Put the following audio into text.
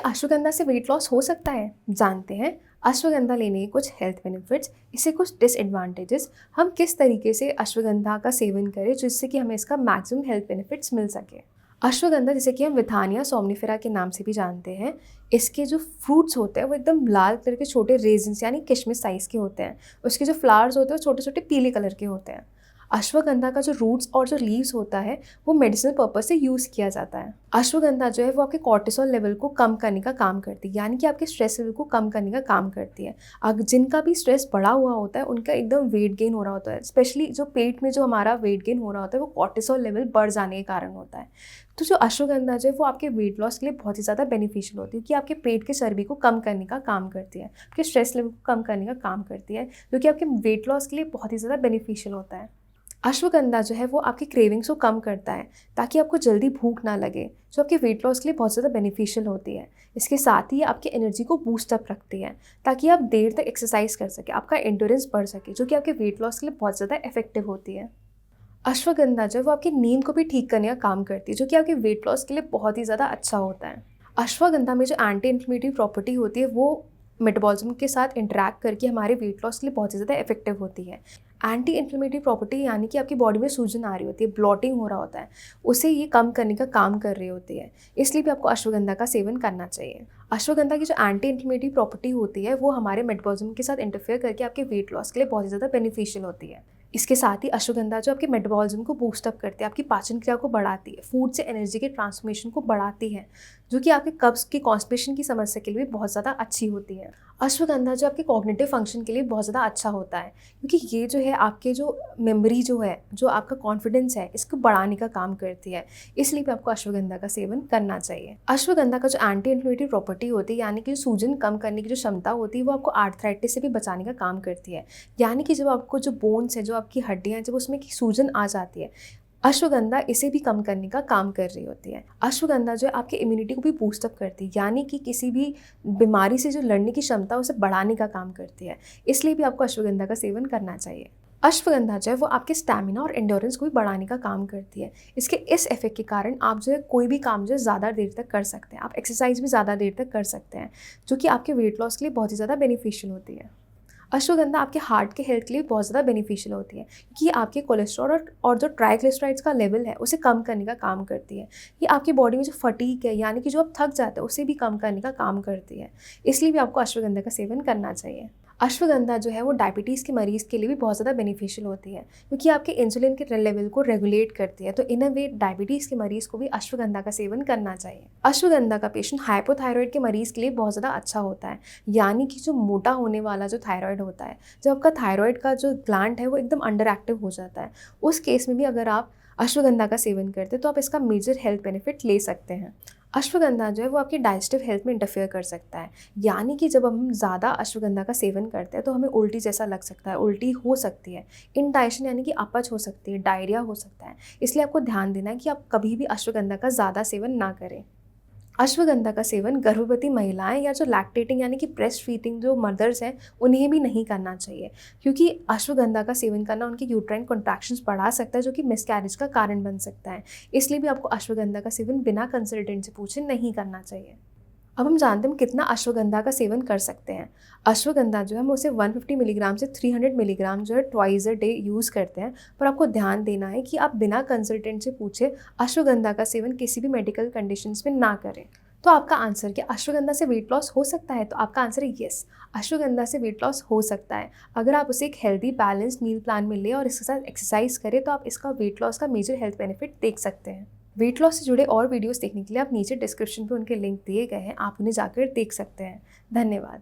क्या अश्वगंधा से weight loss हो सकता है? जानते हैं अश्वगंधा लेने के कुछ हेल्थ बेनिफिट्स, इससे कुछ डिसएडवांटेजेस, हम किस तरीके से अश्वगंधा का सेवन करें जिससे कि हमें इसका मैक्सिमम हेल्थ बेनिफिट्स मिल सके। अश्वगंधा, जिसे कि हम विथानिया सोमनिफेरा के नाम से भी जानते हैं, इसके जो फ्रूट्स होते हैं वो एकदम लाल कलर के छोटे रेजिन्स यानी किशमिश साइज़ के होते हैं। उसके जो फ्लावर्स होते हैं वो छोटे छोटे पीले कलर के होते हैं। अश्वगंधा का जो रूट्स और जो लीव्स होता है वो मेडिसिनल पर्पज से यूज़ किया जाता है। अश्वगंधा जो है वो आपके कॉर्टिसोल लेवल को कम करने का काम करती है, यानी कि आपके स्ट्रेस लेवल को कम करने का काम करती है। जिनका भी स्ट्रेस बढ़ा हुआ होता है उनका एकदम वेट गेन हो रहा होता है, स्पेशली जो पेट में जो हमारा वेट गेन हो रहा होता है वो कॉर्टिसोल लेवल बढ़ जाने के कारण होता है। तो जो अश्वगंधा जो है वो आपके वेट लॉस के लिए बहुत ही ज़्यादा बेनिफिशियल होती है, क्योंकि आपके पेट की चर्बी को कम करने का काम करती है, आपके स्ट्रेस लेवल को कम करने का काम करती है, जो कि आपके वेट लॉस के लिए बहुत ही ज़्यादा बेनिफिशियल होता है। अश्वगंधा जो है वो आपकी क्रेविंग्स को कम करता है ताकि आपको जल्दी भूख ना लगे, जो आपके वेट लॉस के लिए बहुत ज़्यादा बेनिफिशियल होती है। इसके साथ ही आपकी एनर्जी को बूस्ट अप रखती है ताकि आप देर तक एक्सरसाइज कर सकें, आपका एंड्योरेंस बढ़ सके, जो कि आपके वेट लॉस के लिए बहुत ज़्यादा इफेक्टिव होती है। अश्वगंधा जो है वो आपकी नींद को भी ठीक करने का काम करती है, जो कि आपके वेट लॉस के लिए बहुत ही ज़्यादा अच्छा होता है। अश्वगंधा में जो एंटी इन्फ्लेमेटरी प्रॉपर्टी होती है वो मेटाबॉलिज्म के साथ इंटरैक्ट करके हमारे वेट लॉस के लिए बहुत ही ज़्यादा इफेक्टिव होती है। एंटी इन्फ्लेमेटरी प्रॉपर्टी यानी कि आपकी बॉडी में सूजन आ रही होती है, ब्लॉटिंग हो रहा होता है, उसे ये कम करने का काम कर रही होती है। इसलिए भी आपको अश्वगंधा का सेवन करना चाहिए। अश्वगंधा की जो एंटी इन्फ्लेमेटरी प्रॉपर्टी होती है वो हमारे मेटाबॉलिज्म के साथ इंटरफेयर करके आपके वेट लॉस के लिए बहुत ही ज़्यादा बेनिफिशियल होती है। इसके साथ ही अश्वगंधा जो आपके मेटाबॉलिज्म को बूस्ट अप करती है, आपकी पाचन क्रिया को बढ़ाती है, फूड से एनर्जी के ट्रांसफॉर्मेशन को बढ़ाती है, जो कि आपके कब्ज की कॉन्स्टिपेशन की समस्या के लिए भी बहुत ज़्यादा अच्छी होती है। अश्वगंधा जो आपके कॉग्निटिव फंक्शन के लिए बहुत ज़्यादा अच्छा होता है, क्योंकि ये जो है आपके जो मेमोरी जो है, जो आपका कॉन्फिडेंस है, इसको बढ़ाने का काम करती है। इसलिए भी आपको अश्वगंधा का सेवन करना चाहिए। अश्वगंधा का जो एंटी इन्फ्लेमेटरी प्रॉपर्टी होती है, यानी कि सूजन कम करने की जो क्षमता होती है, वो आपको आर्थराइटिस से भी बचाने का काम करती है। यानी कि जब आपको जो बोन्स है, जो आपकी हड्डियाँ हैं, जब उसमें की सूजन आ जाती है, अश्वगंधा इसे भी कम करने का काम कर रही होती है। अश्वगंधा जो है आपकी इम्यूनिटी को भी बूस्ट अप करती है, यानी कि किसी भी बीमारी से जो लड़ने की क्षमता है उसे बढ़ाने का काम करती है। इसलिए भी आपको अश्वगंधा का सेवन करना चाहिए। अश्वगंधा जो है वो आपके स्टैमिना और एंड्योरेंस को भी बढ़ाने का काम करती है। इसके इस इफेक्ट के कारण आप जो है कोई भी काम जो है ज़्यादा देर तक कर सकते हैं, आप एक्सरसाइज भी ज़्यादा देर तक कर सकते हैं, जो कि आपके वेट लॉस के लिए बहुत ही ज़्यादा बेनिफिशियल होती है। अश्वगंधा आपके हार्ट के हेल्थ के लिए बहुत ज़्यादा बेनिफिशियल होती है, क्योंकि ये आपके कोलेस्ट्रॉल और जो ट्राइग्लिसराइड्स का लेवल है उसे कम करने का काम करती है। ये आपकी बॉडी में जो फटीग है, यानी कि जो आप थक जाते हैं, उसे भी कम करने का काम करती है। इसलिए भी आपको अश्वगंधा का सेवन करना चाहिए। अश्वगंधा जो है वो डायबिटीज़ के मरीज़ के लिए भी बहुत ज़्यादा बेनिफिशियल होती है, क्योंकि आपके इंसुलिन के लेवल को रेगुलेट करती है। तो इन अ वे डायबिटीज़ के मरीज़ को भी अश्वगंधा का सेवन करना चाहिए। अश्वगंधा का पेशेंट हाइपोथायरॉयड के मरीज़ के लिए बहुत ज़्यादा अच्छा होता है, यानी कि जो मोटा होने वाला जो थायराइड होता है, जब आपका थायराइड का जो ग्लैंड है वो एकदम अंडर एक्टिव हो जाता है, उस केस में भी अगर आप अश्वगंधा का सेवन करते हैं तो आप इसका मेजर हेल्थ बेनिफिट ले सकते हैं। अश्वगंधा जो है वो आपकी डाइजेस्टिव हेल्थ में इंटरफेयर कर सकता है, यानी कि जब हम ज़्यादा अश्वगंधा का सेवन करते हैं तो हमें उल्टी जैसा लग सकता है, उल्टी हो सकती है, इंडाइजेशन यानी कि अपच हो सकती है, डायरिया हो सकता है। इसलिए आपको ध्यान देना है कि आप कभी भी अश्वगंधा का ज़्यादा सेवन ना करें। अश्वगंधा का सेवन गर्भवती महिलाएं या जो लैक्टेटिंग यानी कि ब्रेस्ट फीडिंग जो मदर्स हैं उन्हें भी नहीं करना चाहिए, क्योंकि अश्वगंधा का सेवन करना उनकी यूट्राइन कॉन्ट्रैक्शंस बढ़ा सकता है, जो कि मिसकैरेज का कारण बन सकता है। इसलिए भी आपको अश्वगंधा का सेवन बिना कंसल्टेंट से पूछे नहीं करना चाहिए। अब हम जानते हैं हम कितना अश्वगंधा का सेवन कर सकते हैं। अश्वगंधा जो है हम उसे 150 मिलीग्राम से 300 मिलीग्राम जो है ट्वाइस अ डे यूज़ करते हैं, पर आपको ध्यान देना है कि आप बिना कंसल्टेंट से पूछे अश्वगंधा का सेवन किसी भी मेडिकल कंडीशंस में ना करें। तो आपका आंसर क्या अश्वगंधा से वेट लॉस हो सकता है? तो आपका आंसर है येस, अश्वगंधा से वेट लॉस हो सकता है। अगर आप उसे एक हेल्दी बैलेंस्ड मील प्लान में लें और इसके साथ एक्सरसाइज करें तो आप इसका वेट लॉस का मेजर हेल्थ बेनिफिट देख सकते हैं। वेट लॉस से जुड़े और वीडियोस देखने के लिए आप नीचे डिस्क्रिप्शन पे उनके लिंक दिए गए हैं, आप उन्हें जाकर देख सकते हैं। धन्यवाद।